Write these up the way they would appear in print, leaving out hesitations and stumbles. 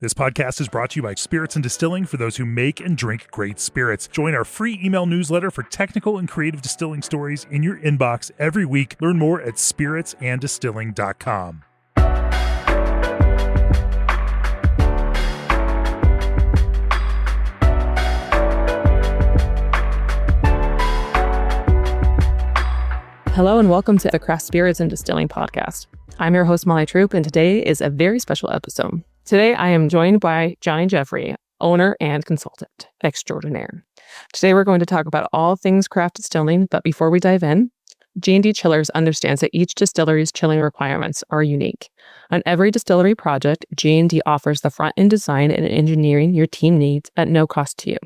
This podcast is brought to you by Spirits and Distilling for those who make and drink great spirits. Join our free email newsletter for technical and creative distilling stories in your inbox every week. Learn more at spiritsanddistilling.com. Hello and welcome to the Craft Spirits and Distilling podcast. I'm your host, Molly Troupe, and today is a very special episode. Today, I am joined by Johnny Jeffery, owner and consultant extraordinaire. Today, we're going to talk about all things craft distilling, but before we dive in, G&D Chillers understands that each distillery's chilling requirements are unique. On every distillery project, G&D offers the front-end design and engineering your team needs at no cost to you.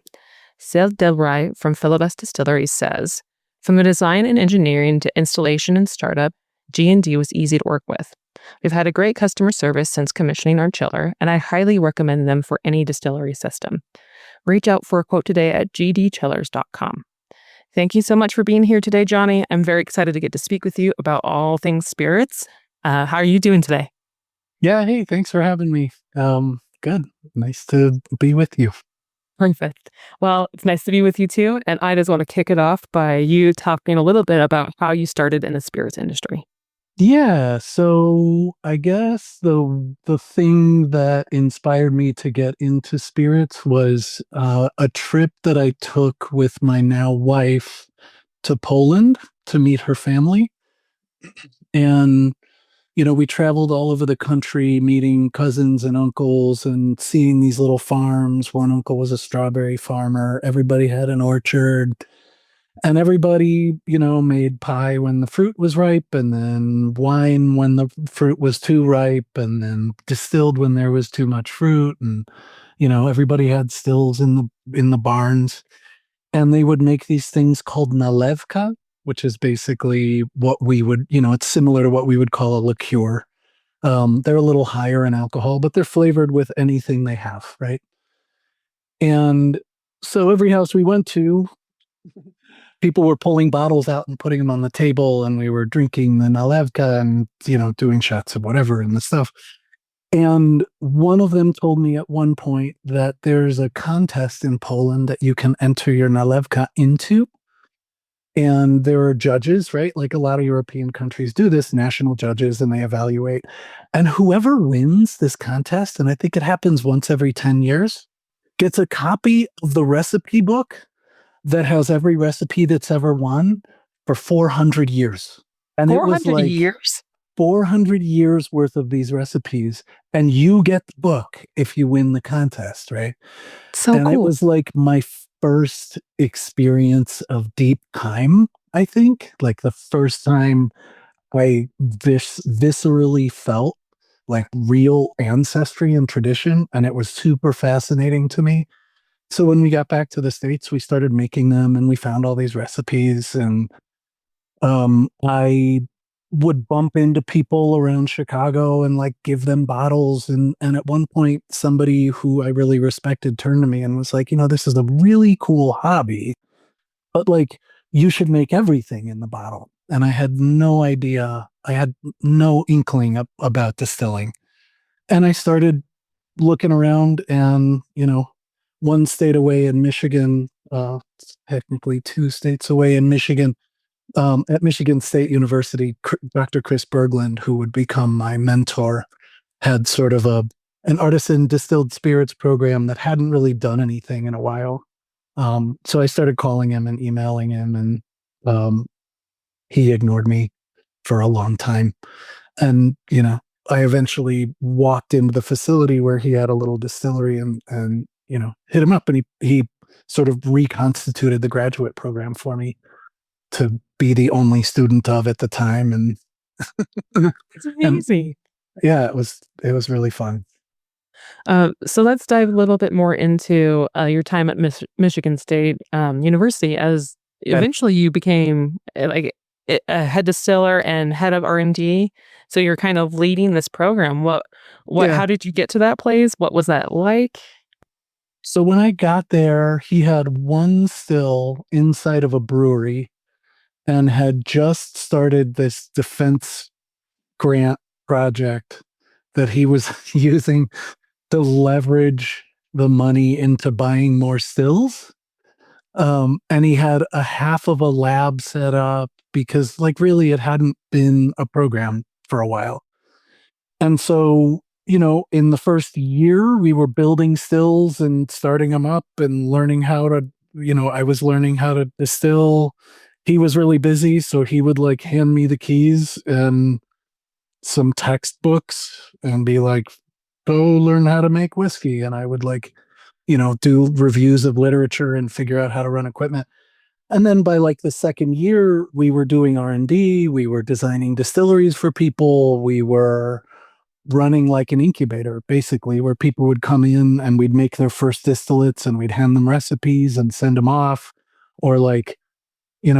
Celle Delray from Philibest Distilleries says, "From the design and engineering to installation and startup, G&D was easy to work with. We've had a great customer service since commissioning our chiller, and I highly recommend them for any distillery system. Reach out for a quote today at gdchillers.com. Thank you so much for being here today, Johnny. I'm very excited to get to speak with you about all things spirits. How are you doing today? Yeah, hey, thanks for having me. Good. Nice to be with you. Perfect. Well, it's nice to be with you too, and I just want to kick it off by you talking a little bit about how you started in the spirits industry. Yeah, so I guess the thing that inspired me to get into spirits was a trip that I took with my now wife to Poland to meet her family. And, we traveled all over the country meeting cousins and uncles and seeing these little farms. One uncle was a strawberry farmer. Everybody had an orchard. And everybody, made pie when the fruit was ripe, and then wine when the fruit was too ripe, and then distilled when there was too much fruit. And, everybody had stills in the barns. And they would make these things called nalewka, which is basically what we would, it's similar to what we would call a liqueur. They're a little higher in alcohol, but they're flavored with anything they have, right? And so every house we went to, people were pulling bottles out and putting them on the table, and we were drinking the nalewka and, doing shots of whatever and the stuff. And one of them told me at one point that there's a contest in Poland that you can enter your nalewka into. And there are judges, right? Like a lot of European countries do this, national judges, and they evaluate. And whoever wins this contest, and I think it happens once every 10 years, gets a copy of the recipe book that has every recipe that's ever won for 400 years. And 400 it was like years? 400 years worth of these recipes. And you get the book if you win the contest, right? So and cool. It was like my first experience of deep time, I think. Like the first time I viscerally felt like real ancestry and tradition. And it was super fascinating to me. So when we got back to the States, we started making them, and we found all these recipes. And I would bump into people around Chicago and like give them bottles. And at one point, somebody who I really respected turned to me and was like, this is a really cool hobby, but like you should make everything in the bottle. And I had no idea. I had no inkling about distilling. And I started looking around, and, one state away in Michigan, technically 2 states away in Michigan, at Michigan State University, Dr. Chris Berglund, who would become my mentor, had sort of an artisan distilled spirits program that hadn't really done anything in a while. So I started calling him and emailing him, and he ignored me for a long time. And, I eventually walked into the facility where he had a little distillery and hit him up, and he sort of reconstituted the graduate program for me to be the only student of at the time. And It's amazing. Yeah, it was really fun. So let's dive a little bit more into your time at Michigan State University, as eventually you became like a head distiller and head of R&D. So you're kind of leading this program. How did you get to that place? What was that like? So when I got there, he had one still inside of a brewery and had just started this defense grant project that he was using to leverage the money into buying more stills. And he had a half of a lab set up because, like, really, it hadn't been a program for a while. And so, in the first year, we were building stills and starting them up and learning how to, I was learning how to distill. He was really busy, so he would like hand me the keys and some textbooks and be like, go learn how to make whiskey. And I would like, do reviews of literature and figure out how to run equipment. And then by like the second year, we were doing R&D, we were designing distilleries for people, we were running like an incubator, basically, where people would come in and we'd make their first distillates and we'd hand them recipes and send them off. Or like,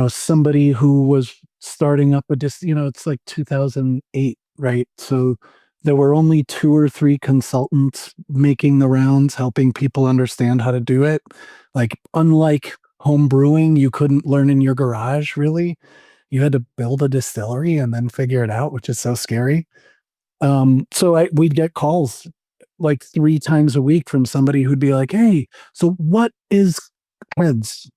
somebody who was starting up it's like 2008, right? So there were only 2 or 3 consultants making the rounds, helping people understand how to do it. Like, unlike home brewing, you couldn't learn in your garage, really. You had to build a distillery and then figure it out, which is so scary. So we'd get calls like 3 times a week from somebody who'd be like, hey, so what is heads?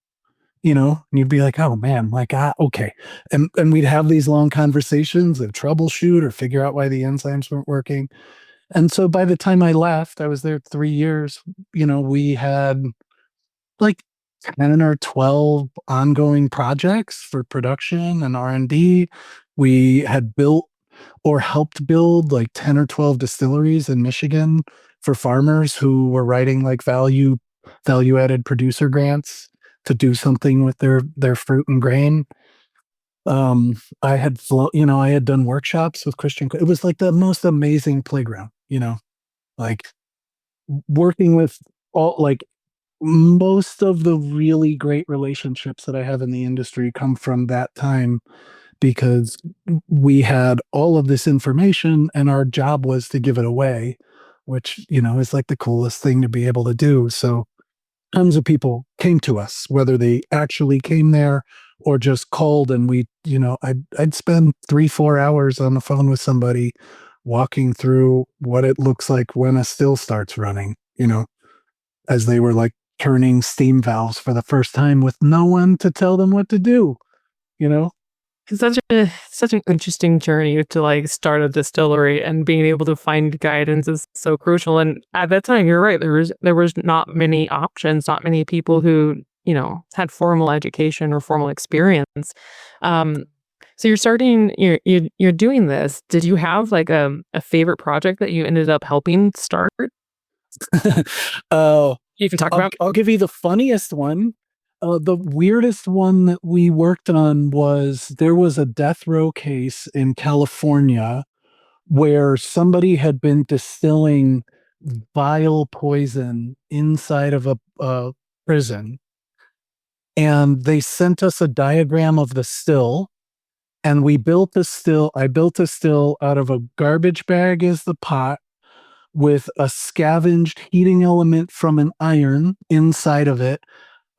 And you'd be like, oh man, like, okay. And we'd have these long conversations and troubleshoot or figure out why the enzymes weren't working. And so by the time I left, I was there 3 years, we had like 10 or 12 ongoing projects for production and R&D. We had built or helped build like 10 or 12 distilleries in Michigan for farmers who were writing like value added producer grants to do something with their fruit and grain. I had I had done workshops with Christian. It was like the most amazing playground, like working with all, like, most of the really great relationships that I have in the industry come from that time, because we had all of this information and our job was to give it away, which, is like the coolest thing to be able to do. So tons of people came to us, whether they actually came there or just called, and I'd spend 3-4 hours on the phone with somebody walking through what it looks like when a still starts running, as they were like turning steam valves for the first time with no one to tell them what to do, you know? It's such an interesting journey to like start a distillery, and being able to find guidance is so crucial. And at that time, you're right, there was not many options, not many people who, had formal education or formal experience. Um, so you're doing this. Did you have like a favorite project that you ended up helping start? Oh, You can talk about. I'll give you the funniest one. The weirdest one that we worked on was, there was a death row case in California where somebody had been distilling vile poison inside of a prison. And they sent us a diagram of the still, and we built the still. I built a still out of a garbage bag as the pot, with a scavenged heating element from an iron inside of it,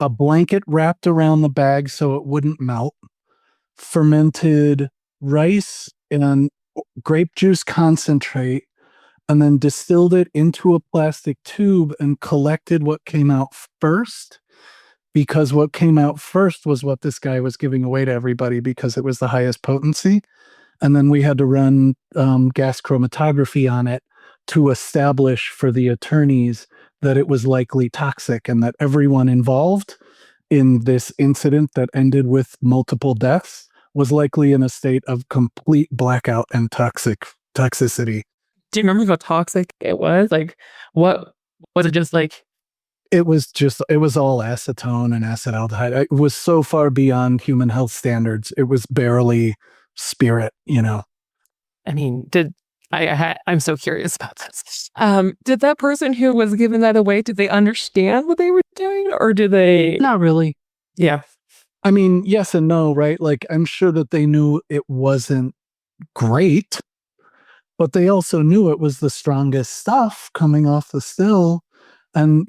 a blanket wrapped around the bag so it wouldn't melt, fermented rice and grape juice concentrate, and then distilled it into a plastic tube and collected what came out first, because what came out first was what this guy was giving away to everybody because it was the highest potency. And then we had to run gas chromatography on it to establish for the attorneys that it was likely toxic, and that everyone involved in this incident that ended with multiple deaths was likely in a state of complete blackout and toxicity. Do you remember how toxic it was? Like, what was it? Just like. It was all acetone and acetaldehyde. It was so far beyond human health standards. It was barely spirit, I mean, I'm so curious about this. Did that person who was giving that away, did they understand what they were doing, or did they? Not really. Yeah. I mean, yes and no, right? Like, I'm sure that they knew it wasn't great, but they also knew it was the strongest stuff coming off the still. And,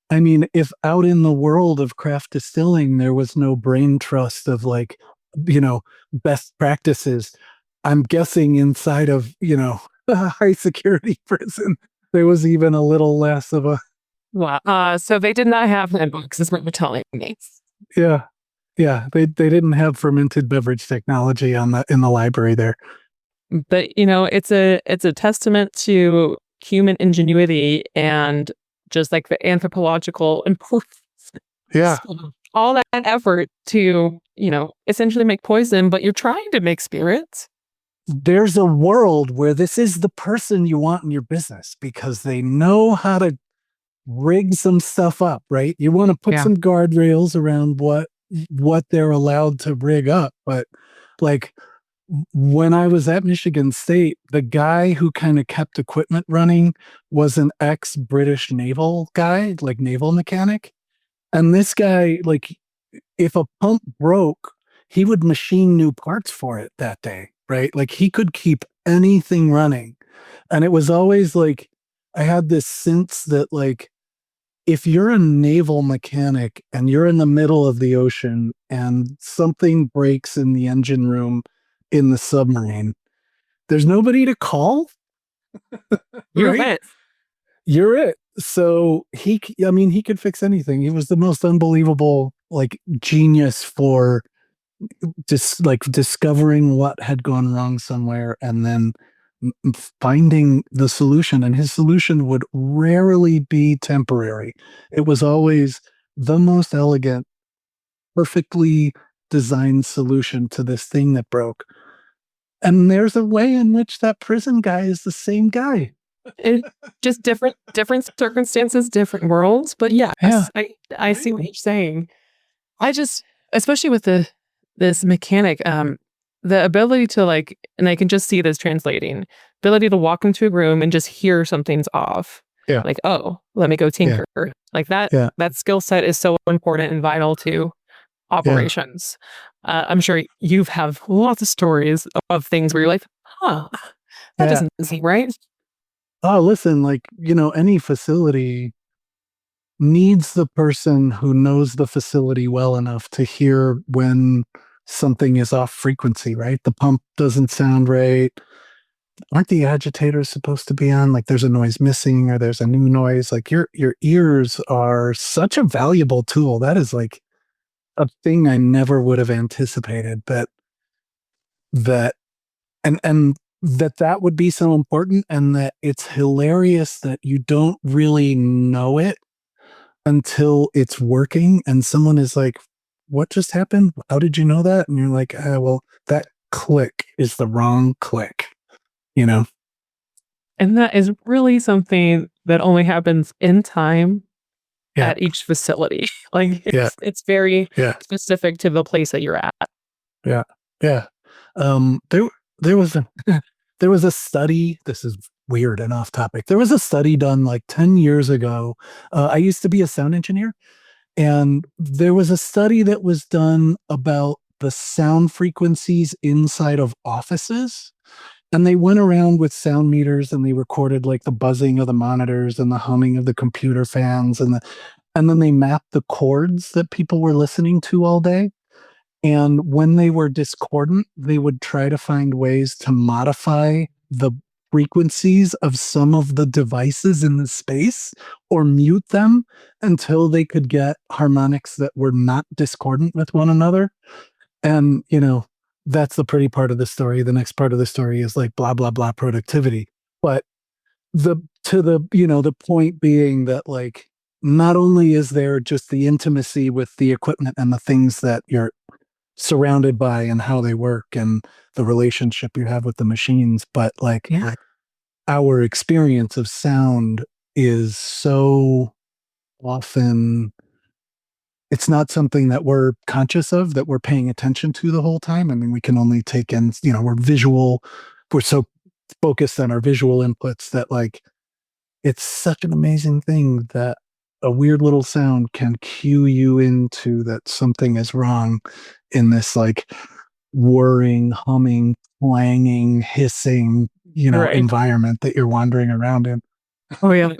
I mean, if out in the world of craft distilling, there was no brain trust of like, best practices, I'm guessing inside of, a high security prison, there was even a little less of a Wow. So they did not have handbooks, is what you're telling me. yeah. Yeah, they didn't have fermented beverage technology in the library there. But it's a testament to human ingenuity and just like the anthropological importance. Yeah. All that effort to, essentially make poison, but you're trying to make spirits. There's a world where this is the person you want in your business because they know how to rig some stuff up, right? You want to put Yeah. some guardrails around what they're allowed to rig up. But like when I was at Michigan State, the guy who kind of kept equipment running was an ex-British naval guy, like naval mechanic. And this guy, like, if a pump broke, he would machine new parts for it that day, right? Like he could keep anything running. And it was always like, I had this sense that like, if you're a naval mechanic and you're in the middle of the ocean and something breaks in the engine room in the submarine, there's nobody to call, You're right? it. You're it. So he could fix anything. He was the most unbelievable, like, genius for just like discovering what had gone wrong somewhere and then finding the solution. And his solution would rarely be temporary. It was always the most elegant, perfectly designed solution to this thing that broke. And there's a way in which that prison guy is the same guy. It, just different circumstances, different worlds. But yes, Yeah. I see what you're saying. I just, especially with this mechanic, the ability to like, and I can just see this translating, ability to walk into a room and just hear something's off. Yeah. Like, oh, let me go tinker. Like that, Yeah. that skill set is so important and vital to operations. I'm sure you have lots of stories of things where you're like, that doesn't seem right. Oh, listen, like, any facility needs the person who knows the facility well enough to hear when something is off frequency, right? The pump doesn't sound right. Aren't the agitators supposed to be on? Like there's a noise missing or there's a new noise. Like your ears are such a valuable tool. That is like a thing I never would have anticipated, but that and that would be so important, and that it's hilarious that you don't really know it until it's working and someone is like, what just happened? How did you know that? And you're like, well, that click is the wrong click, And that is really something that only happens in time Yeah. at each facility. Like Yeah. it's very Yeah. specific to the place that you're at. Yeah. Yeah. There was a there was a study. This is weird and off topic. There was a study done like 10 years ago. I used to be a sound engineer, and there was a study that was done about the sound frequencies inside of offices. And they went around with sound meters and they recorded like the buzzing of the monitors and the humming of the computer fans and then they mapped the chords that people were listening to all day. And when they were discordant, they would try to find ways to modify the frequencies of some of the devices in the space or mute them until they could get harmonics that were not discordant with one another. And, that's the pretty part of the story. The next part of the story is like blah, blah, blah productivity. But the point being that like, not only is there just the intimacy with the equipment and the things that you're surrounded by and how they work and the relationship you have with the machines, but like our experience of sound is so often, it's not something that we're conscious of, that we're paying attention to the whole time. I mean, we can only take in, we're so focused on our visual inputs that like, it's such an amazing thing that a weird little sound can cue you into that something is wrong in this like whirring, humming, clanging, hissing, environment that you're wandering around in. Oh yeah,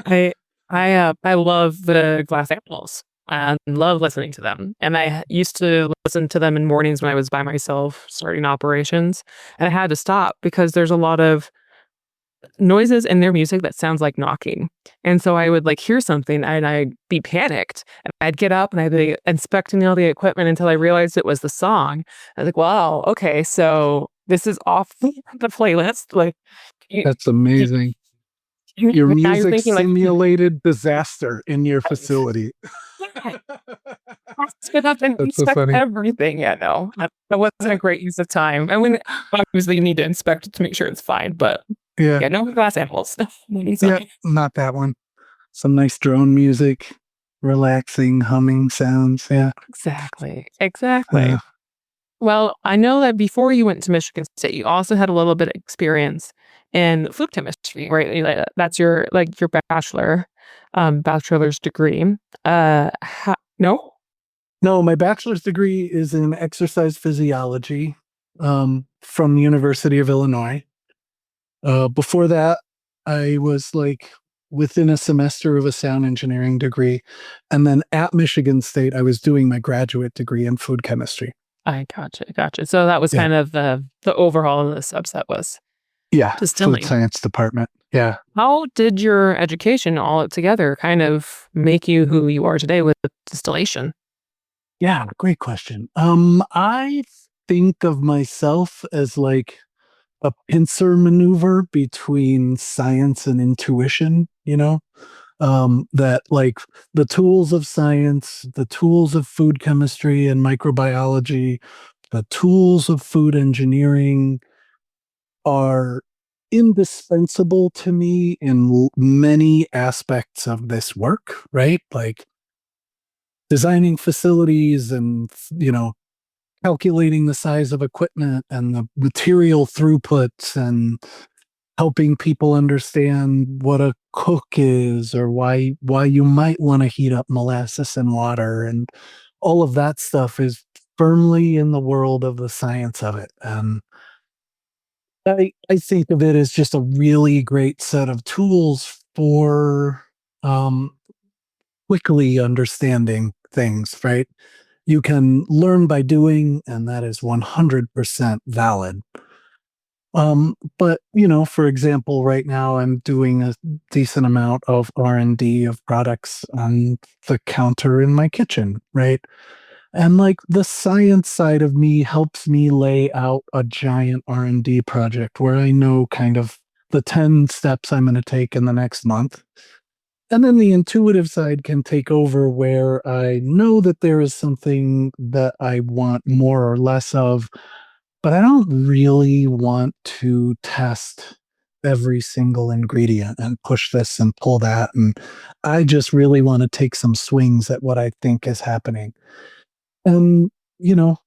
I love the glass animals and love listening to them. And I used to listen to them in mornings when I was by myself starting operations, and I had to stop because there's a lot of noises in their music that sounds like knocking. And so I would like hear something and I'd be panicked and I'd get up and I'd be inspecting all the equipment until I realized it was the song. I was like, wow, okay, so this is off the playlist. Like, you, That's amazing. Your now you're music thinking like, simulated disaster in your facility. spit up and That's so inspect funny. everything. Yeah, no, that wasn't a great use of time. I mean, obviously you need to inspect it to make sure it's fine, but Yeah. yeah, no glass animals. Yeah, not that one. Some nice drone music, relaxing, humming sounds. Yeah. Exactly. Well, I know that before you went to Michigan State, you also had a little bit of experience in food chemistry, right? That's your your bachelor's degree. No? No, my bachelor's degree is in exercise physiology from the University of Illinois. Before that, I was like within a semester of a sound engineering degree. And then at Michigan State, I was doing my graduate degree in food chemistry. I gotcha. So that was Yeah. kind of the overhaul of the subset was Yeah. distilling. Food science department. Yeah. How did your education all together kind of make you who you are today with distillation? Yeah. Great question. I think of myself as like a pincer maneuver between science and intuition, that like the tools of science, the tools of food chemistry and microbiology, the tools of food engineering are indispensable to me in many aspects of this work, right? Like designing facilities and, calculating the size of equipment and the material throughputs and helping people understand what a cook is or why you might want to heat up molasses and water, and all of that stuff is firmly in the world of the science of it. And I think of it as just a really great set of tools for um, quickly understanding things, right? You can learn by doing, and that is 100% valid. But for example, right now I'm doing a decent amount of R&D of products on the counter in my kitchen, right? And like the science side of me helps me lay out a giant R&D project where I know kind of the 10 steps I'm going to take in the next month. And then the intuitive side can take over where I know that there is something that I want more or less of, but I don't really want to test every single ingredient and push this and pull that. And I just really want to take some swings at what I think is happening. And, you know,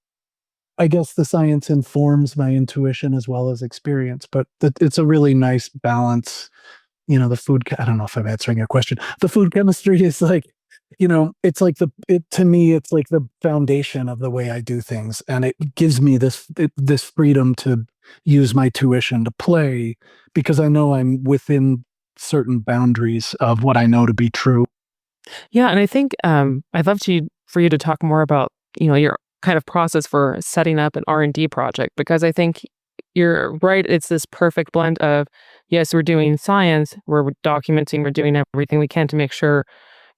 I guess the science informs my intuition as well as experience, but it's a really nice balance. The I don't know if I'm answering your question. The food chemistry is like, it's like to me, it's like the foundation of the way I do things. And it gives me this freedom to use my tuition to play because I know I'm within certain boundaries of what I know to be true. Yeah, and I think I'd love for you to talk more about your kind of process for setting up an R&D project, because I think you're right. It's this perfect blend of, yes, we're doing science, we're documenting, we're doing everything we can to make sure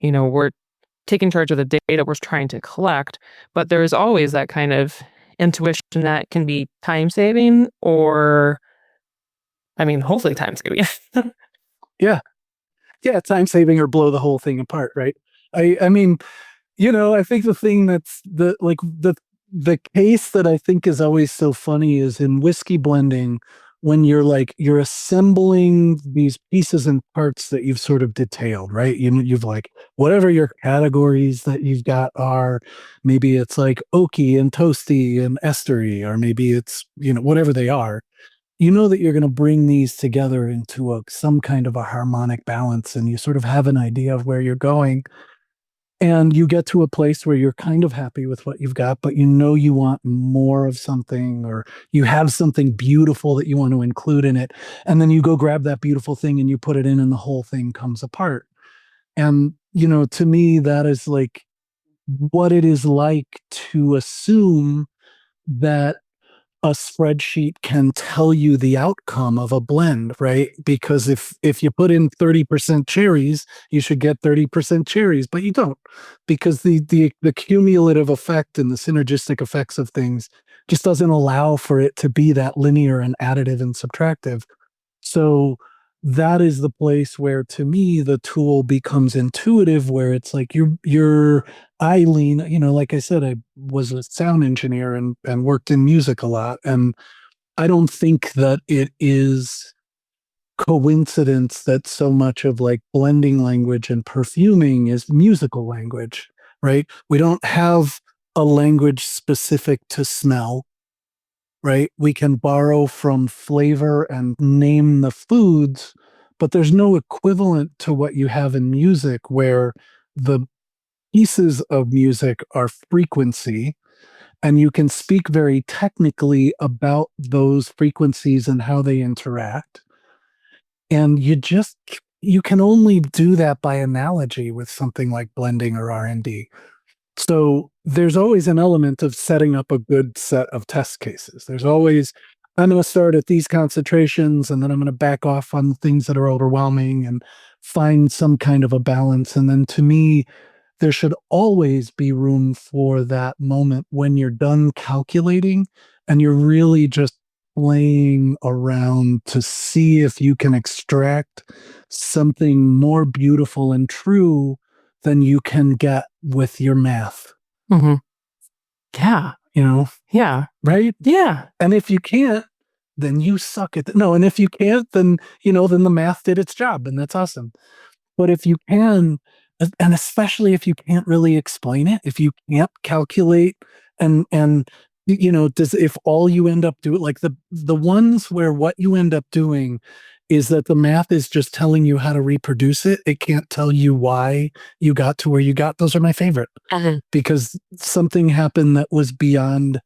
we're taking charge of the data we're trying to collect, but there's always that kind of intuition that can be time saving, or I mean, hopefully time saving. Yeah. Yeah. Time saving or blow the whole thing apart. Right. I mean, I think the thing that's the case that I think is always so funny is in whiskey blending, when you're assembling these pieces and parts that you've sort of detailed, right? You've like whatever your categories that you've got are, maybe it's like oaky and toasty and estery, or maybe it's, whatever they are. That you're going to bring these together into some kind of a harmonic balance, and you sort of have an idea of where you're going. And you get to a place where you're kind of happy with what you've got, but you want more of something, or you have something beautiful that you want to include in it. And then you go grab that beautiful thing and you put it in, and the whole thing comes apart. And, to me, that is like what it is like to assume that a spreadsheet can tell you the outcome of a blend, right? Because if you put in 30% cherries, you should get 30% cherries, but you don't, because the cumulative effect and the synergistic effects of things just doesn't allow for it to be that linear and additive and subtractive. So that is the place where, to me, the tool becomes intuitive, where it's like I lean, like I said, I was a sound engineer and worked in music a lot. And I don't think that it is coincidence that so much of like blending language and perfuming is musical language, right? We don't have a language specific to smell, right? We can borrow from flavor and name the foods, but there's no equivalent to what you have in music, where the pieces of music are frequency, and you can speak very technically about those frequencies and how they interact. And you can only do that by analogy with something like blending or R&D. So there's always an element of setting up a good set of test cases. There's always, I'm going to start at these concentrations, and then I'm going to back off on things that are overwhelming and find some kind of a balance. And then, to me, there should always be room for that moment when you're done calculating and you're really just playing around to see if you can extract something more beautiful and true than you can get with your math. Mm-hmm. Yeah. Yeah. Right? Yeah. And if you can't, then you suck at no. And if you can't, then, then the math did its job, and that's awesome. But if you can, and especially if you can't really explain it, if you can't calculate and if all you end up doing, like the ones where what you end up doing is that the math is just telling you how to reproduce it, it can't tell you why you got to where you got. Those are my favorite, because something happened that was beyond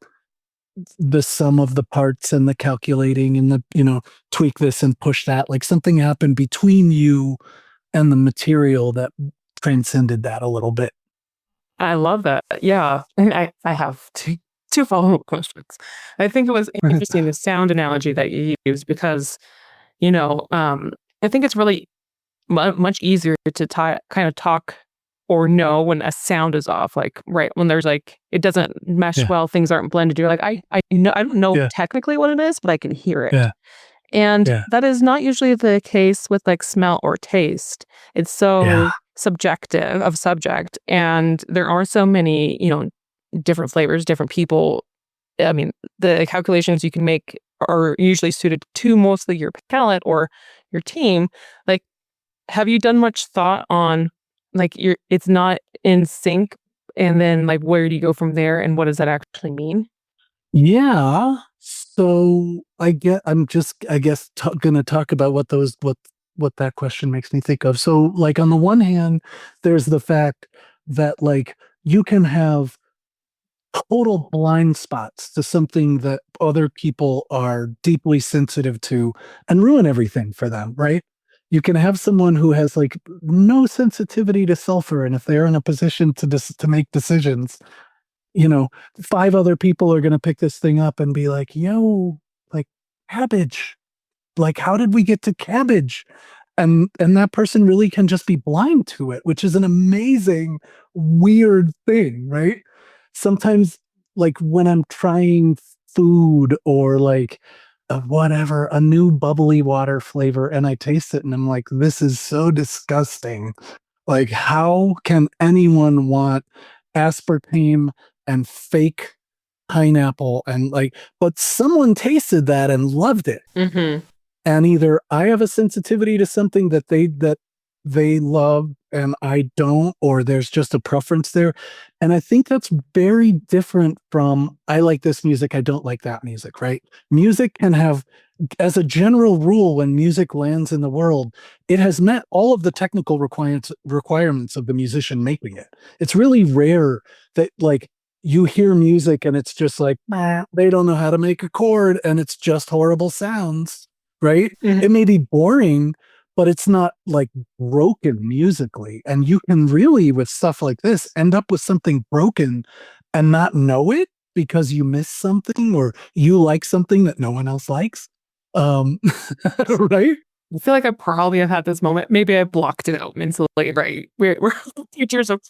the sum of the parts and the calculating and the, tweak this and push that. Like, something happened between you and the material that transcended that a little bit. I love that. Yeah. And I have two follow-up questions. I think it was interesting, the sound analogy that you used, because, I think it's really much easier to kind of talk or know when a sound is off, like, right, when there's like, it doesn't mesh well, things aren't blended. You're like, I don't know technically what it is, but I can hear it. Yeah. And that is not usually the case with like smell or taste. It's so subjective of subject. And there are so many, different flavors, different people. I mean, the calculations you can make are usually suited to mostly your palate or your team. Like, have you done much thought on like it's not in sync, and then like where do you go from there, and what does that actually mean? Yeah. So I'm just, I guess, going to talk about what that question makes me think of. So, like, on the one hand, there's the fact that, like, you can have total blind spots to something that other people are deeply sensitive to and ruin everything for them, right? You can have someone who has like no sensitivity to sulfur, and if they're in a position to make decisions, 5 other people are going to pick this thing up and be like, yo, like, cabbage, like, how did we get to cabbage? And that person really can just be blind to it, which is an amazing, weird thing, right? Sometimes, like, when I'm trying food or like a new bubbly water flavor, and I taste it and I'm like, this is so disgusting. Like, how can anyone want aspartame and fake pineapple and like, but someone tasted that and loved it. Mm-hmm. And either I have a sensitivity to something that they love and I don't, or there's just a preference there. And I think that's very different from, I like this music, I don't like that music, right? Music can have, as a general rule, when music lands in the world, it has met all of the technical requirements of the musician making it. It's really rare that, like, you hear music and it's just like, they don't know how to make a chord and it's just horrible sounds, right? Mm-hmm. It may be boring, but it's not like broken musically. And you can really, with stuff like this, end up with something broken and not know it because you miss something or you like something that no one else likes. Right? I feel like I probably have had this moment. Maybe I blocked it out mentally, right? We're teachers of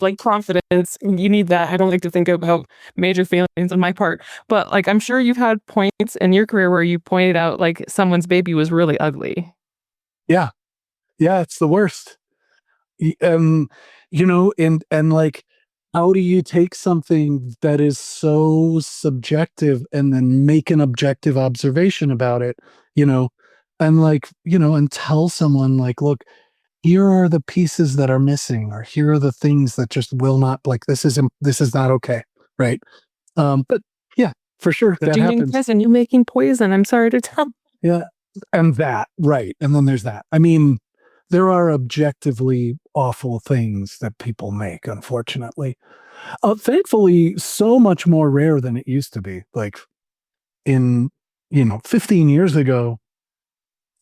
like confidence. You need that. I don't like to think about major failings on my part. But like I'm sure you've had points in your career where you pointed out like someone's baby was really ugly. Yeah. Yeah, it's the worst. You know, and like, how do you take something that is so subjective and then make an objective observation about it, you know, and like, you know, and tell someone like, look, here are the pieces that are missing, or here are the things that just will not, like, this is not okay, right? But yeah, for sure The that doing happens. poison, you making poison. I'm sorry to tell. Yeah. And that, right. And then there's that. I mean, there are objectively awful things that people make, unfortunately. Thankfully, so much more rare than it used to be. Like in, 15 years ago,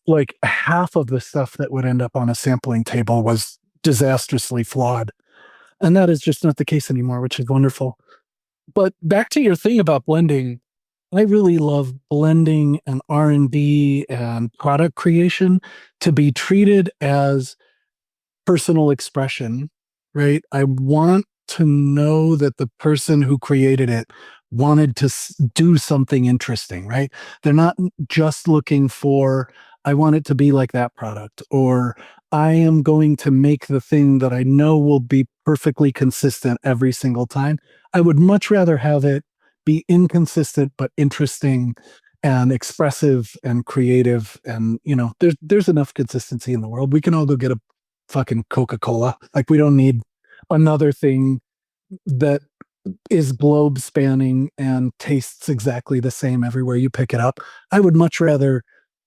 like half of the stuff that would end up on a sampling table was disastrously flawed. And that is just not the case anymore, which is wonderful. But back to your thing about blending, I really love blending and R&D and product creation to be treated as personal expression, right? I want to know that the person who created it wanted to do something interesting, right? They're not just looking for, I want it to be like that product, or I am going to make the thing that I know will be perfectly consistent every single time. I would much rather have it be inconsistent but interesting and expressive and creative. And there's enough consistency in the world. We can all go get a fucking Coca-Cola. Like, we don't need another thing that is globe spanning and tastes exactly the same everywhere you pick it up. I would much rather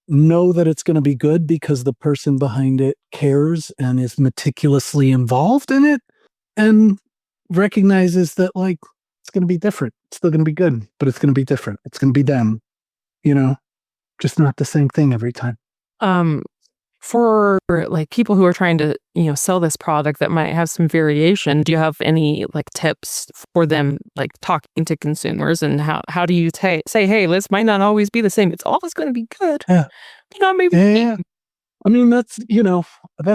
know that it's going to be good because the person behind it cares and is meticulously involved in it and recognizes that, like, it's going to be different. It's still going to be good, but it's going to be different. It's going to be them, just not the same thing every time. For like people who are trying to, sell this product that might have some variation, do you have any like tips for them, like talking to consumers, and how do you say, hey, this might not always be the same. It's always going to be good. Yeah. Maybe. Yeah. I mean, that's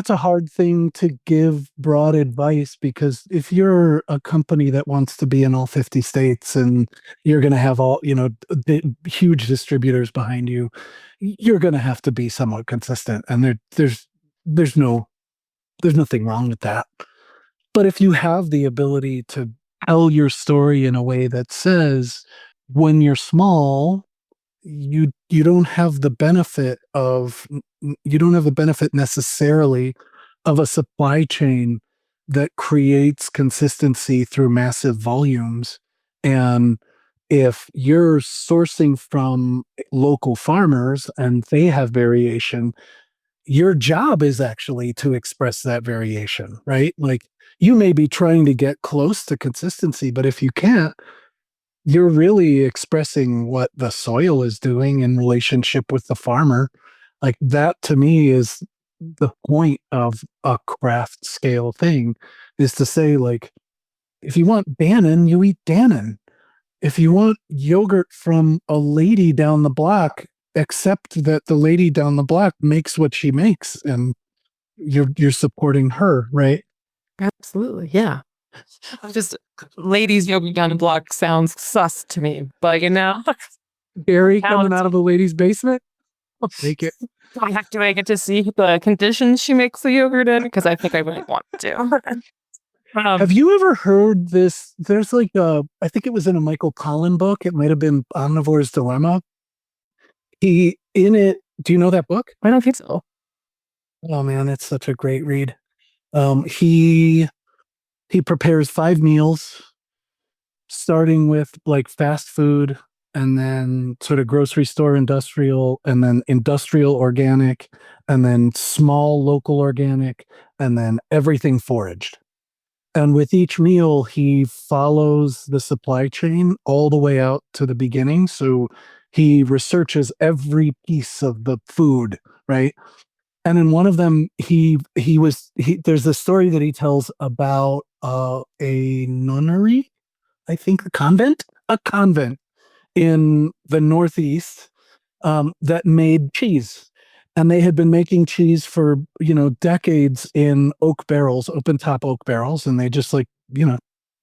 a hard thing to give broad advice, because if you're a company that wants to be in all 50 states and you're going to have all, huge distributors behind you, you're going to have to be somewhat consistent. And there's nothing wrong with that. But if you have the ability to tell your story in a way that says, when you're small, you don't have the benefit necessarily of a supply chain that creates consistency through massive volumes. And if you're sourcing from local farmers and they have variation, your job is actually to express that variation, right? Like, you may be trying to get close to consistency, but if you can't, you're really expressing what the soil is doing in relationship with the farmer. Like, that to me is the point of a craft scale thing, is to say, like, if you want Dannon, you eat Dannon. If you want yogurt from a lady down the block, accept that the lady down the block makes what she makes, and you're supporting her, right? Absolutely. Yeah. Just ladies yoga down the block sounds sus to me, but Gary coming out of a lady's basement. I'll take it. do I get to see the conditions she makes the yogurt in? Because I think I really want to. Have you ever heard this? There's like I think it was in a Michael Pollan book. It might have been Omnivore's Dilemma. Do you know that book? I don't think so. Oh man, it's such a great read. He prepares 5 meals, starting with like fast food, and then sort of grocery store industrial, and then industrial organic, and then small local organic, and then everything foraged. And with each meal, he follows the supply chain all the way out to the beginning. So he researches every piece of the food, right? And in one of them, there's a story that he tells about a nunnery, I think a convent, a convent in the Northeast that made cheese. And they had been making cheese for, decades in oak barrels, open top oak barrels. And they just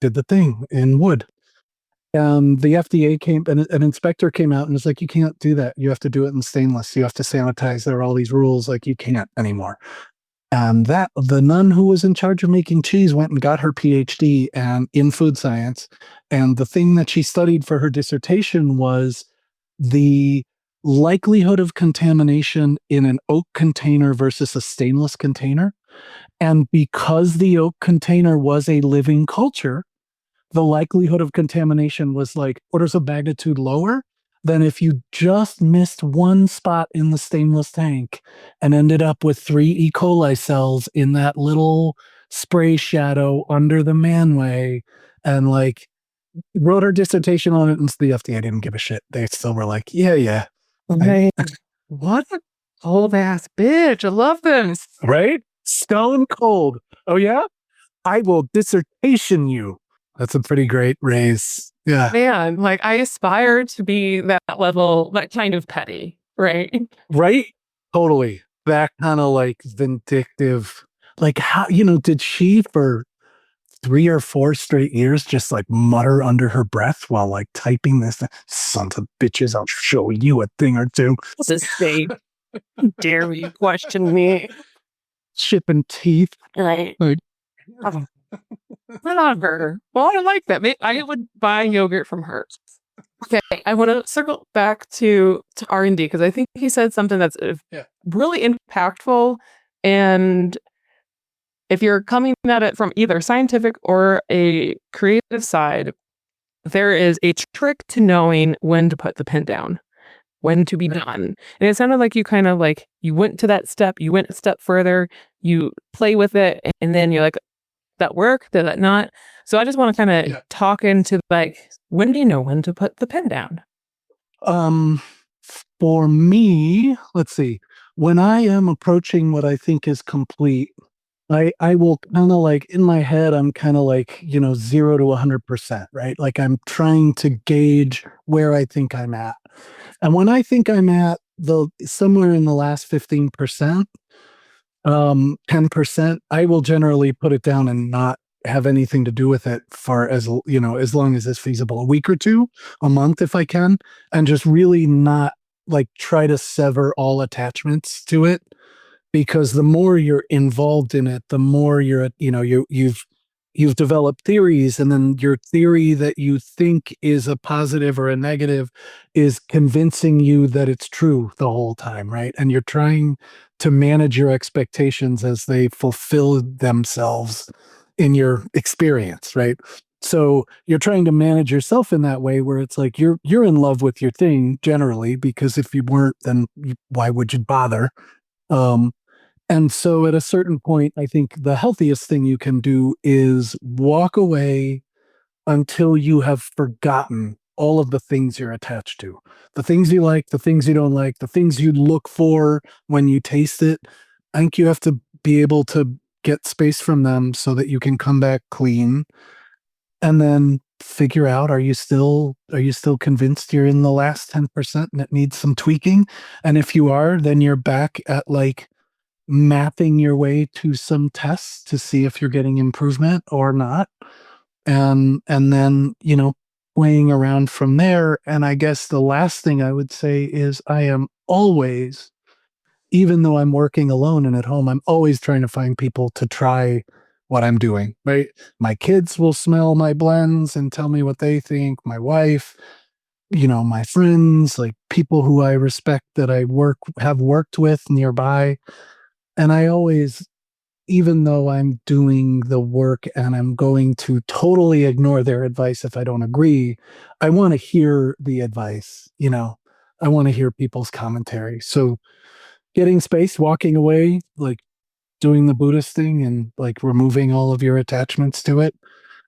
did the thing in wood. The FDA came and an inspector came out and was like, you can't do that. You have to do it in stainless. You have to sanitize. There are all these rules. Like, you can't anymore. And that the nun who was in charge of making cheese went and got her PhD in food science. And the thing that she studied for her dissertation was the likelihood of contamination in an oak container versus a stainless container. And because the oak container was a living culture, the likelihood of contamination was like orders of magnitude lower than if you just missed one spot in the stainless tank and ended up with 3 E. coli cells in that little spray shadow under the manway, and wrote her dissertation on it, and the FDA didn't give a shit. They still were like, yeah. Right. What a cold ass bitch. I love this. Right? Stone cold. Oh yeah? I will dissertation you. That's a pretty great raise. Yeah. Man, I aspire to be that level, that kind of petty, right? Right? Totally. That kind of vindictive. How, did she for 3 or 4 straight years just mutter under her breath while typing this? Sons of bitches, I'll show you a thing or two. It's a state. Dare you question me? Chipping teeth. Right. Not on her. Well, I like that. I would buy yogurt from her. Okay, I want to circle back to R&D because I think he said something that's really impactful. And if you're coming at it from either scientific or a creative side, there is a trick to knowing when to put the pen down, when to be done. And it sounded like you kind of you went to that step, you went a step further, you play with it, and then you're like, that work? Did that not? So I just want to kind of talk into when do you know when to put the pen down? For me, let's see. When I am approaching what I think is complete, I will kind of in my head, I'm kind of 0 to 100%, right? I'm trying to gauge where I think I'm at. And when I think I'm at somewhere in the last 15%, 10%, I will generally put it down and not have anything to do with it for as long as it's feasible, a week or two, a month if I can, and just really not try to sever all attachments to it, because the more you're involved in it, the more you've developed theories, and then your theory that you think is a positive or a negative is convincing you that it's true the whole time, right? And you're trying to manage your expectations as they fulfill themselves in your experience, right? So you're trying to manage yourself in that way where it's you're in love with your thing generally, because if you weren't, then why would you bother? And so at a certain point, I think the healthiest thing you can do is walk away until you have forgotten all of the things you're attached to. The things you like, the things you don't like, the things you look for when you taste it. I think you have to be able to get space from them so that you can come back clean, and then figure out, are you still convinced you're in the last 10% and it needs some tweaking? And if you are, then you're back at mapping your way to some tests to see if you're getting improvement or not. And then, playing around from there. And I guess the last thing I would say is I am always, even though I'm working alone and at home, I'm always trying to find people to try what I'm doing, right? My kids will smell my blends and tell me what they think. My wife, my friends, people who I respect that I have worked with nearby. And I always, even though I'm doing the work and I'm going to totally ignore their advice if I don't agree, I want to hear the advice, I want to hear people's commentary. So getting space, walking away, doing the Buddhist thing and removing all of your attachments to it,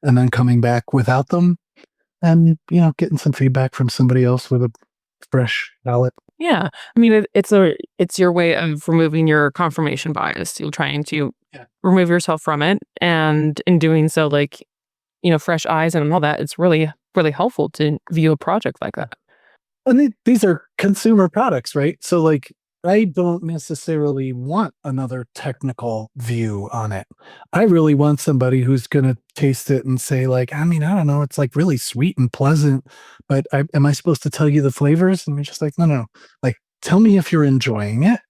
and then coming back without them, and, getting some feedback from somebody else with a fresh palate. Yeah. I mean, it's your way of removing your confirmation bias. You're trying to remove yourself from it. And in doing so, fresh eyes and all that, it's really really helpful to view a project like that. And these are consumer products, right? So like, I don't necessarily want another technical view on it. I really want somebody who's going to taste it and say like, I mean, I don't know, it's like really sweet and pleasant, but am I supposed to tell you the flavors? And you're just like, no. Like, tell me if you're enjoying it.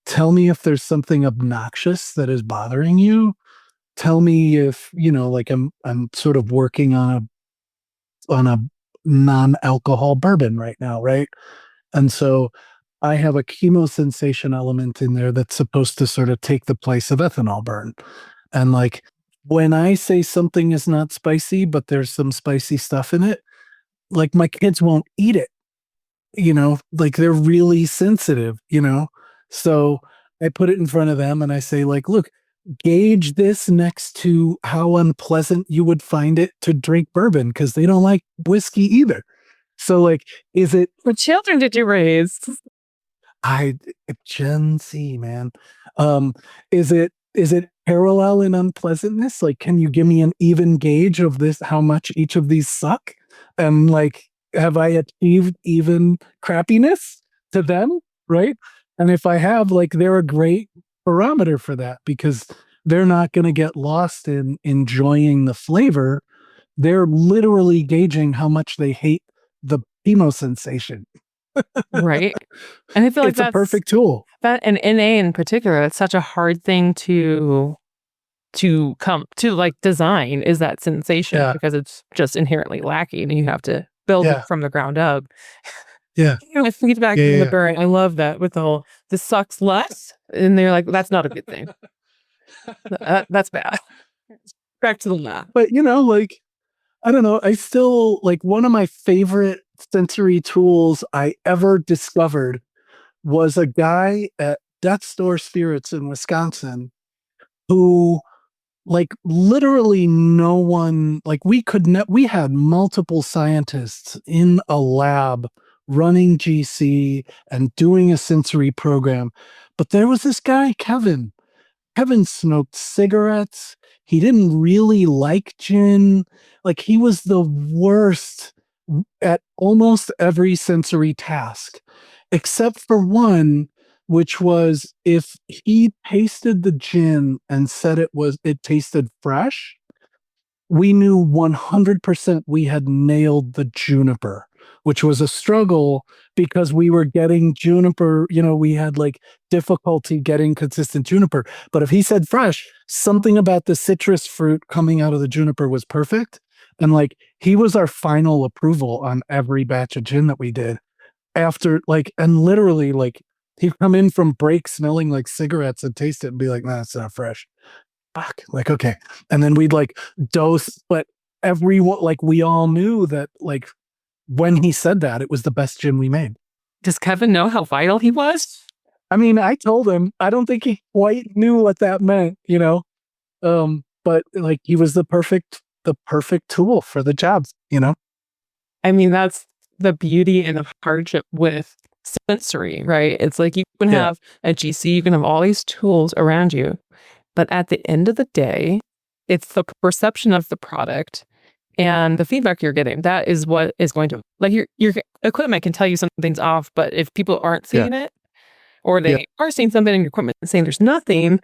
Tell me if there's something obnoxious that is bothering you. Tell me if, like I'm sort of working on a non-alcohol bourbon right now, right? And so I have a chemosensation element in there that's supposed to sort of take the place of ethanol burn. And like when I say something is not spicy, but there's some spicy stuff in it, like my kids won't eat it, like they're really sensitive, So I put it in front of them and I say, like, look, gauge this next to how unpleasant you would find it to drink bourbon because they don't like whiskey either. So like, is it What children did you raise? Gen Z, man. Is it parallel in unpleasantness? Like, can you give me an even gauge of this, how much each of these suck? And like, have I achieved even crappiness to them? Right. And if I have, like, they're a great barometer for that because they're not going to get lost in enjoying the flavor. They're literally gauging how much they hate the chemosensation. Right. And I feel like it's a perfect tool. That and NA in particular, it's such a hard thing to come to like design is that sensation because it's just inherently lacking and you have to build it from the ground up. Yeah. Feedback in the burn. I love that with the whole this sucks less. And they're like, that's not a good thing. That's bad. Back to the lab. But like, I don't know. I still like one of my favorite sensory tools I ever discovered was a guy at Death Store Spirits in Wisconsin who like literally no one, like we had multiple scientists in a lab running GC and doing a sensory program. But there was this guy, Kevin. Kevin smoked cigarettes. He didn't really like gin. Like he was the worst at almost every sensory task, except for one, which was if he tasted the gin and said it tasted fresh, we knew 100% we had nailed the juniper, which was a struggle because we were getting juniper, we had like difficulty getting consistent juniper. But if he said fresh, something about the citrus fruit coming out of the juniper was perfect. And like, he was our final approval on every batch of gin that we did after and literally like he'd come in from break smelling like cigarettes and taste it and be like, nah, it's not fresh. Fuck. Like, okay. And then we'd like dose, but everyone, like we all knew that like when he said that, it was the best gin we made. Does Kevin know how vital he was? I mean, I told him, I don't think he quite knew what that meant, but like he was the perfect tool for the job, I mean, that's the beauty and the hardship with sensory, right? It's like you can have a GC, you can have all these tools around you, but at the end of the day, it's the perception of the product and the feedback you're getting. That is what is going to, like, your equipment can tell you something's off, but if people aren't seeing it, or they are seeing something in your equipment and saying there's nothing,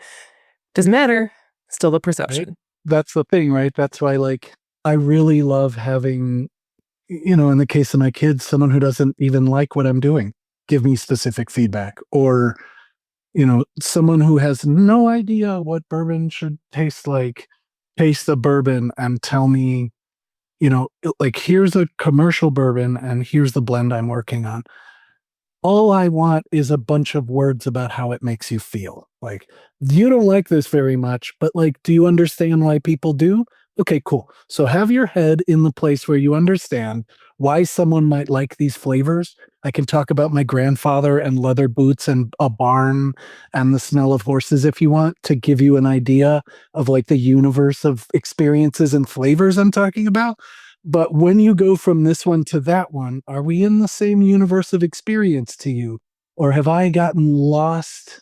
doesn't matter, still the perception. Right? That's the thing, right? That's why, like, I really love having, in the case of my kids, someone who doesn't even like what I'm doing, give me specific feedback, or someone who has no idea what bourbon should taste like, taste the bourbon and tell me, like, here's a commercial bourbon and here's the blend I'm working on. All I want is a bunch of words about how it makes you feel. Like, you don't like this very much, but like, do you understand why people do? Okay, cool. So have your head in the place where you understand why someone might like these flavors. I can talk about my grandfather and leather boots and a barn and the smell of horses if you want, to give you an idea of like the universe of experiences and flavors I'm talking about. But when you go from this one to that one, are we in the same universe of experience to you? Or have I gotten lost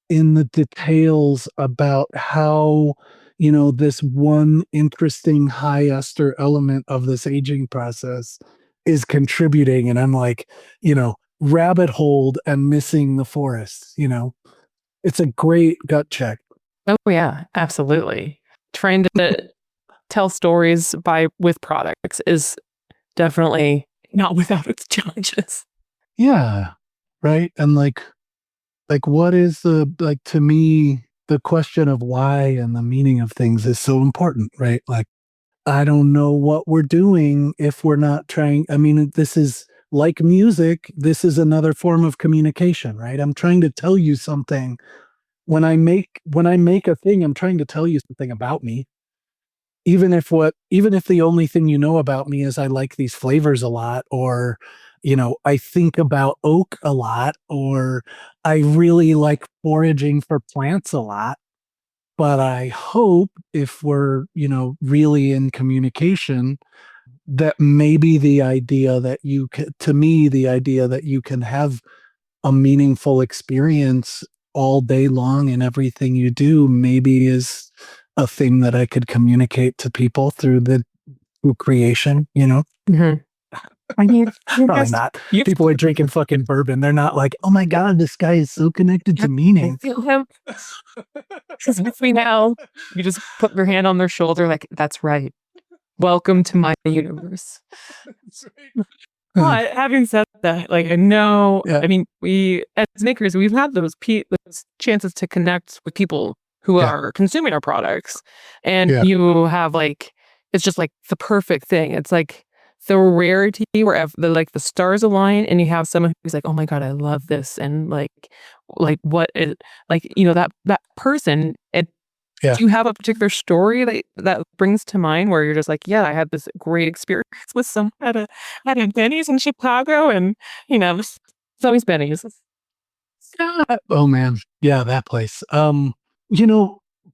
in the details about how this one interesting high ester element of this aging process is contributing. And I'm like, rabbit holed and missing the forest. It's a great gut check. Oh yeah, absolutely. Trying to tell stories with products is definitely not without its challenges. Yeah. Right. And like what is to me, the question of why and the meaning of things is so important, right? Like, I don't know what we're doing if we're not trying. I mean, this is like music. This is another form of communication, right? I'm trying to tell you something. When I make a thing, I'm trying to tell you something about me. Even if the only thing you know about me is I like these flavors a lot, or I think about oak a lot, or I really like foraging for plants a lot. But I hope, if we're really in communication, that maybe the idea that you can have a meaningful experience all day long in everything you do, maybe is a thing that I could communicate to people through creation. Mm-hmm. I mean, Probably not. People are drinking fucking bourbon. They're not like, oh my God, this guy is so connected to meaning. I feel him. Because with me now, you just put your hand on their shoulder, like, that's right. Welcome to my universe. But having said that, like, I know, Yeah. I mean, we as makers, we've had those chances to connect with people who are consuming our products, and you have like, it's just like the perfect thing. It's like the rarity where the stars align, and you have someone who's like, oh my God, I love this, and like what is like that person. Do you have a particular story that brings to mind where you're just like, yeah, I had this great experience with someone at a Benny's in Chicago, and it's always Benny's. Oh man, yeah, that place.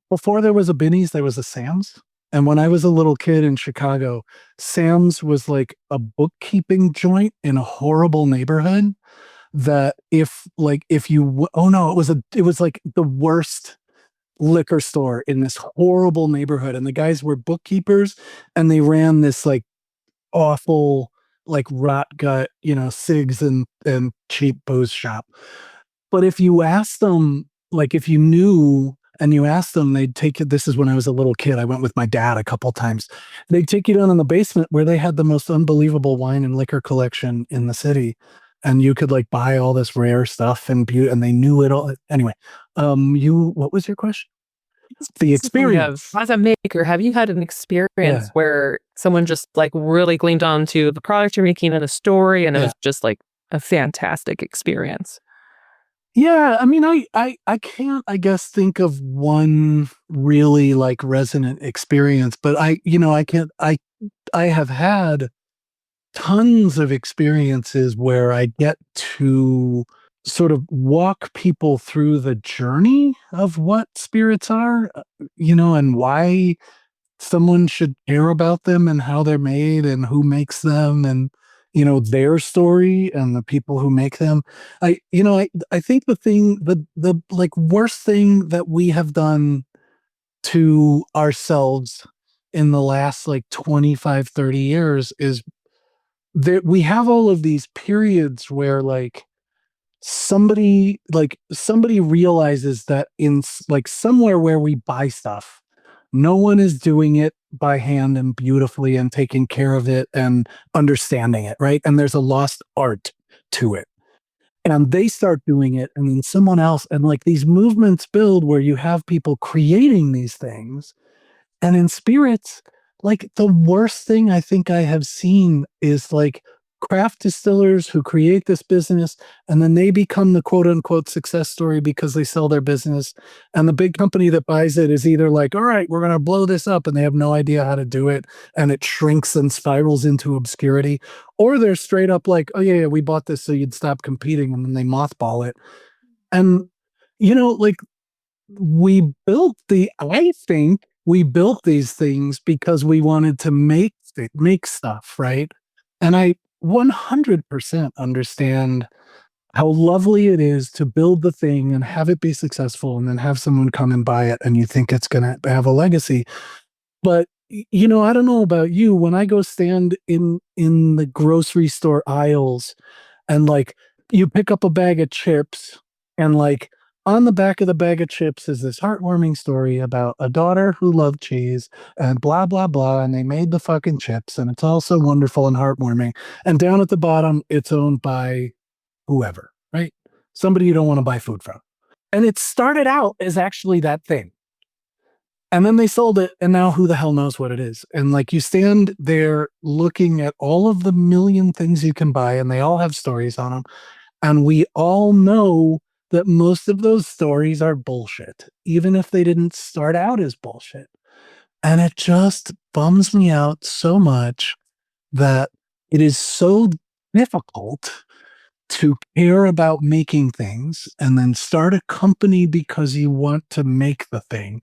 Before there was a Benny's, there was a Sam's, and when I was a little kid in Chicago, Sam's was like a bookkeeping joint in a horrible neighborhood. That if you oh no, it was like the worst liquor store in this horrible neighborhood, and the guys were bookkeepers, and they ran this like awful, like rot gut, cigs and cheap booze shop. But if you asked them, like if you knew and you asked them, they'd take it. This is when I was a little kid. I went with my dad a couple times. They'd take you down in the basement where they had the most unbelievable wine and liquor collection in the city. And you could like buy all this rare stuff and they knew it all. Anyway, what was your question? The experience. As a maker, have you had an experience where someone just like really gleamed onto the product you're making and a story, and it was just like a fantastic experience? Yeah, I mean, I can't, I guess, think of one really like resonant experience, but I have had tons of experiences where I get to sort of walk people through the journey of what spirits are, and why someone should care about them and how they're made and who makes them, and their story and the people who make them. I think the like worst thing that we have done to ourselves in the last like 25, 30 years is that we have all of these periods where somebody realizes that like somewhere where we buy stuff, no one is doing it by hand and beautifully and taking care of it and understanding it, right? And there's a lost art to it. And they start doing it, and then someone else, and like these movements build where you have people creating these things. And in spirits, like the worst thing I think I have seen is like craft distillers who create this business, and then they become the quote unquote success story because they sell their business. And the big company that buys it is either like, all right, we're going to blow this up, and they have no idea how to do it, and it shrinks and spirals into obscurity. Or they're straight up like, oh yeah, we bought this so you'd stop competing, and then they mothball it. And like I think we built these things because we wanted to make stuff, right? And I 100% understand how lovely it is to build the thing and have it be successful and then have someone come and buy it and you think it's going to have a legacy. But I don't know about you. When I go stand in the grocery store aisles and like you pick up a bag of chips and like on the back of the bag of chips is this heartwarming story about a daughter who loved cheese and blah, blah, blah. And they made the fucking chips and it's all so wonderful and heartwarming. And down at the bottom, it's owned by whoever, right? Somebody you don't want to buy food from. And it started out as actually that thing. And then they sold it, and now who the hell knows what it is? And like you stand there looking at all of the million things you can buy, and they all have stories on them. And we all know that most of those stories are bullshit, even if they didn't start out as bullshit. And it just bums me out so much that it is so difficult to care about making things and then start a company because you want to make the thing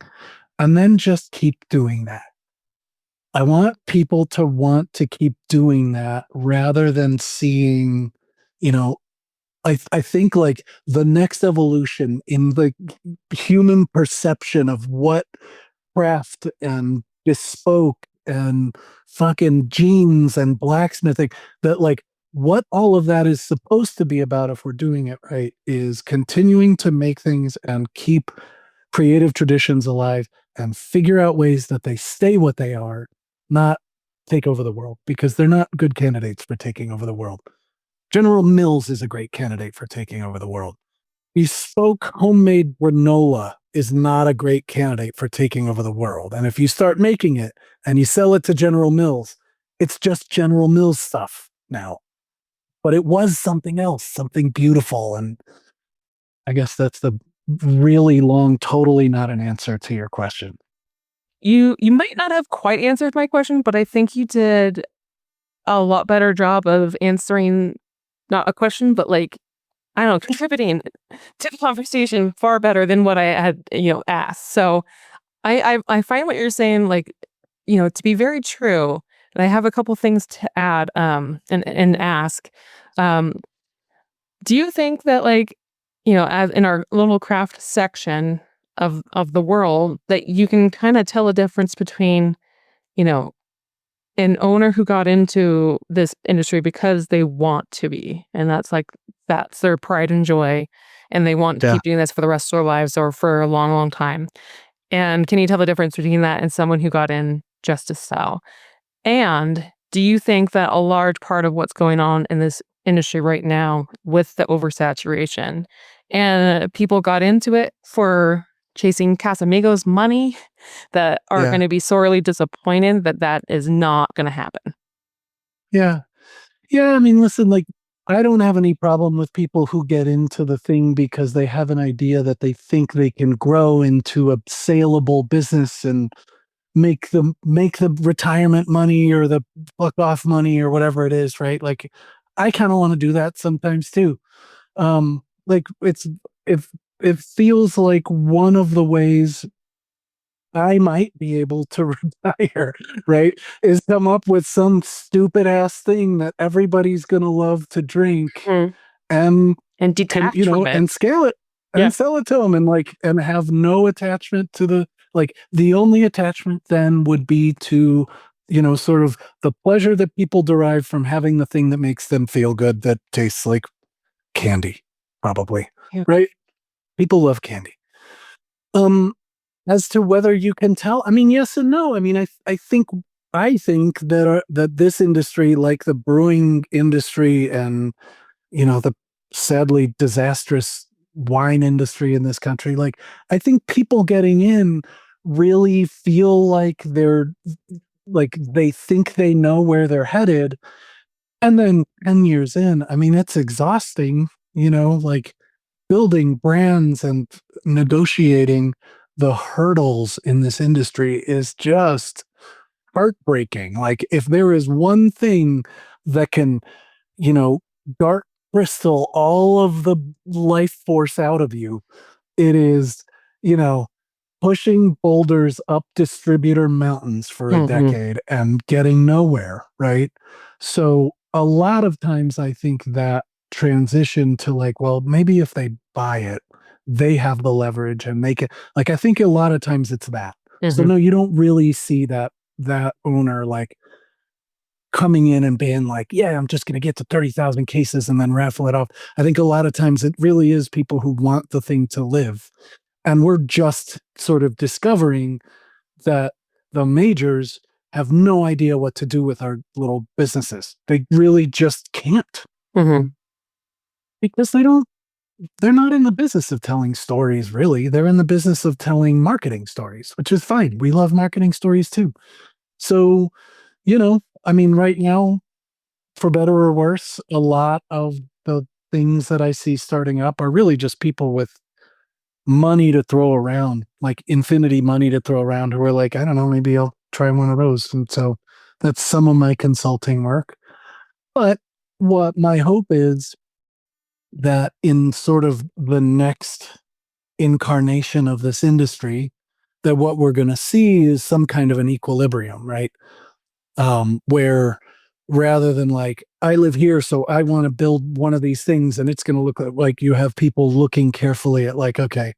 and then just keep doing that. I want people to want to keep doing that rather than seeing, I think like the next evolution in the human perception of what craft and bespoke and fucking jeans and blacksmithing, that like what all of that is supposed to be about, if we're doing it right, is continuing to make things and keep creative traditions alive and figure out ways that they stay what they are, not take over the world, because they're not good candidates for taking over the world. General Mills is a great candidate for taking over the world. Bespoke homemade granola is not a great candidate for taking over the world. And if you start making it and you sell it to General Mills, it's just General Mills stuff now. But it was something else, something beautiful. And I guess that's the really long, totally not an answer to your question. You might not have quite answered my question, but I think you did a lot better job of answering not a question, but like, I don't know, contributing to the conversation far better than what I had, asked. So I find what you're saying, like, to be very true. And I have a couple things to add and ask. Do you think that, like, as in our little craft section of the world, that you can kind of tell a difference between, an owner who got into this industry because they want to be, and that's their pride and joy, and they want to keep doing this for the rest of their lives or for a long, long time. And can you tell the difference between that and someone who got in just to sell? And do you think that a large part of what's going on in this industry right now with the oversaturation and people got into it for chasing Casamigos money, that are going to be sorely disappointed that is not going to happen? Yeah. I mean, listen, like, I don't have any problem with people who get into the thing because they have an idea that they think they can grow into a saleable business and make the retirement money or the fuck off money or whatever it is, right? Like, I kind of want to do that sometimes too. Like it feels like one of the ways I might be able to retire, right, is come up with some stupid ass thing that everybody's going to love to drink and detach from it and scale it and sell it to them and have no attachment to the only attachment then would be to, sort of the pleasure that people derive from having the thing that makes them feel good, that tastes like candy, probably, right? People love candy. As to whether you can tell, I mean, yes and no. I mean, I think that that this industry, like the brewing industry and, the sadly disastrous wine industry in this country, like, I think people getting in really feel like they think they know where they're headed. And then 10 years in, I mean, it's exhausting, like building brands and negotiating the hurdles in this industry is just heartbreaking. Like, if there is one thing that can, dark crystal all of the life force out of you, it is, pushing boulders up distributor mountains for a decade and getting nowhere, right? So a lot of times I think that transition to like, well, maybe if they buy it, they have the leverage and make it. Like, I think a lot of times it's that. So no, you don't really see that owner like coming in and being like, yeah, I'm just going to get to 30,000 cases and then raffle it off. I think a lot of times it really is people who want the thing to live. And we're just sort of discovering that the majors have no idea what to do with our little businesses. They really just can't. Because they're not in the business of telling stories, really. They're in the business of telling marketing stories, which is fine. We love marketing stories too. So, I mean, right now, for better or worse, a lot of the things that I see starting up are really just people with money to throw around, like infinity money to throw around, who are like, I don't know, maybe I'll try one of those. And so that's some of my consulting work. But what my hope is that in sort of the next incarnation of this industry, that what we're going to see is some kind of an equilibrium, right? Where rather than like, I live here, so I want to build one of these things, and it's going to look like you have people looking carefully at like, okay,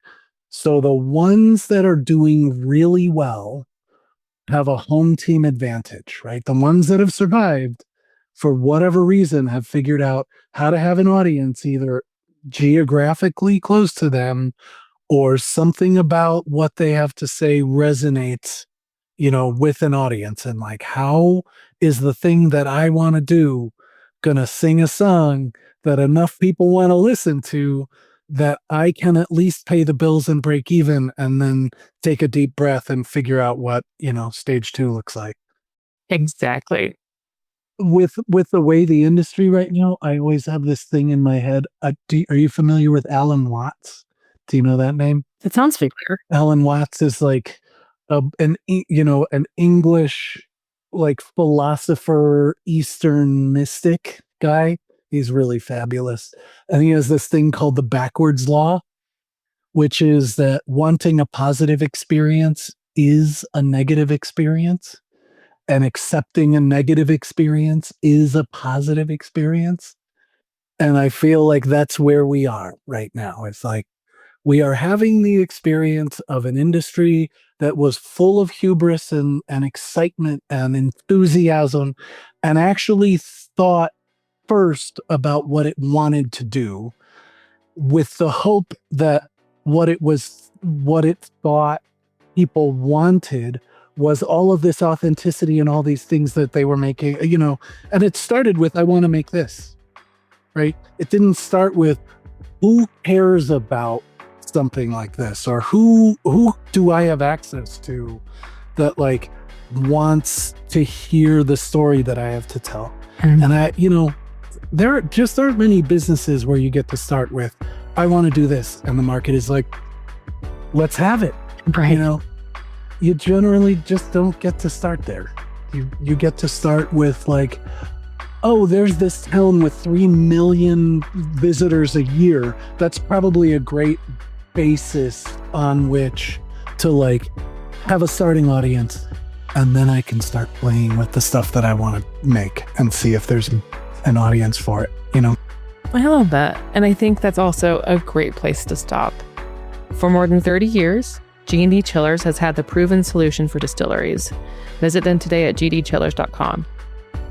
so the ones that are doing really well have a home team advantage, right? The ones that have survived for whatever reason have figured out how to have an audience either geographically close to them or something about what they have to say resonates, with an audience. And like, how is the thing that I want to do going to sing a song that enough people want to listen to that I can at least pay the bills and break even and then take a deep breath and figure out what, stage 2 looks like. Exactly. With the way the industry right now, I always have this thing in my head. Are you familiar with Alan Watts? Do you know that name? It sounds familiar. Alan Watts is like an English like philosopher, Eastern mystic guy. He's really fabulous. And he has this thing called the backwards law, which is that wanting a positive experience is a negative experience, and accepting a negative experience is a positive experience. And I feel like that's where we are right now. It's like we are having the experience of an industry that was full of hubris and excitement and enthusiasm, and actually thought first about what it wanted to do, with the hope that what it thought people wanted was all of this authenticity and all these things that they were making, and it started with, I want to make this, right? It didn't start with who cares about something like this, or who do I have access to that like wants to hear the story that I have to tell. And there just aren't many businesses where you get to start with, I want to do this, and the market is like, let's have it, right? You generally just don't get to start there. You get to start with like, oh, there's this town with 3 million visitors a year. That's probably a great basis on which to like have a starting audience. And then I can start playing with the stuff that I want to make and see if there's an audience for it, I love that. And I think that's also a great place to stop. For more than 30 years, G&D Chillers has had the proven solution for distilleries. Visit them today at gdchillers.com.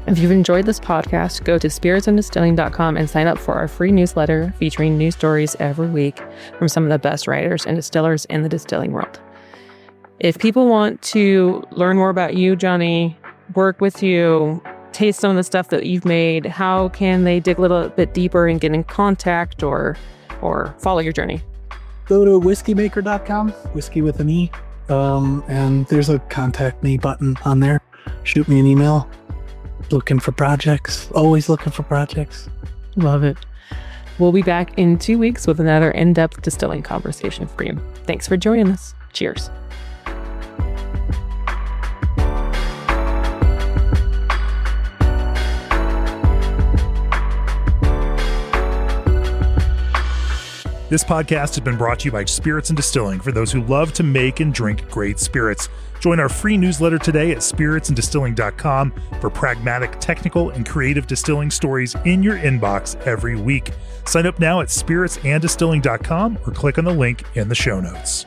If you've enjoyed this podcast, go to spiritsanddistilling.com and sign up for our free newsletter featuring news stories every week from some of the best writers and distillers in the distilling world. If people want to learn more about you, Johnny, work with you, taste some of the stuff that you've made, how can they dig a little bit deeper and get in contact or follow your journey? Go to whiskeymaker.com, whiskey with an E, and there's a contact me button on there. Shoot me an email. Looking for projects. Always looking for projects. Love it. We'll be back in 2 weeks with another in-depth distilling conversation for you. Thanks for joining us. Cheers. This podcast has been brought to you by Spirits and Distilling for those who love to make and drink great spirits. Join our free newsletter today at spiritsanddistilling.com for pragmatic, technical, and creative distilling stories in your inbox every week. Sign up now at spiritsanddistilling.com or click on the link in the show notes.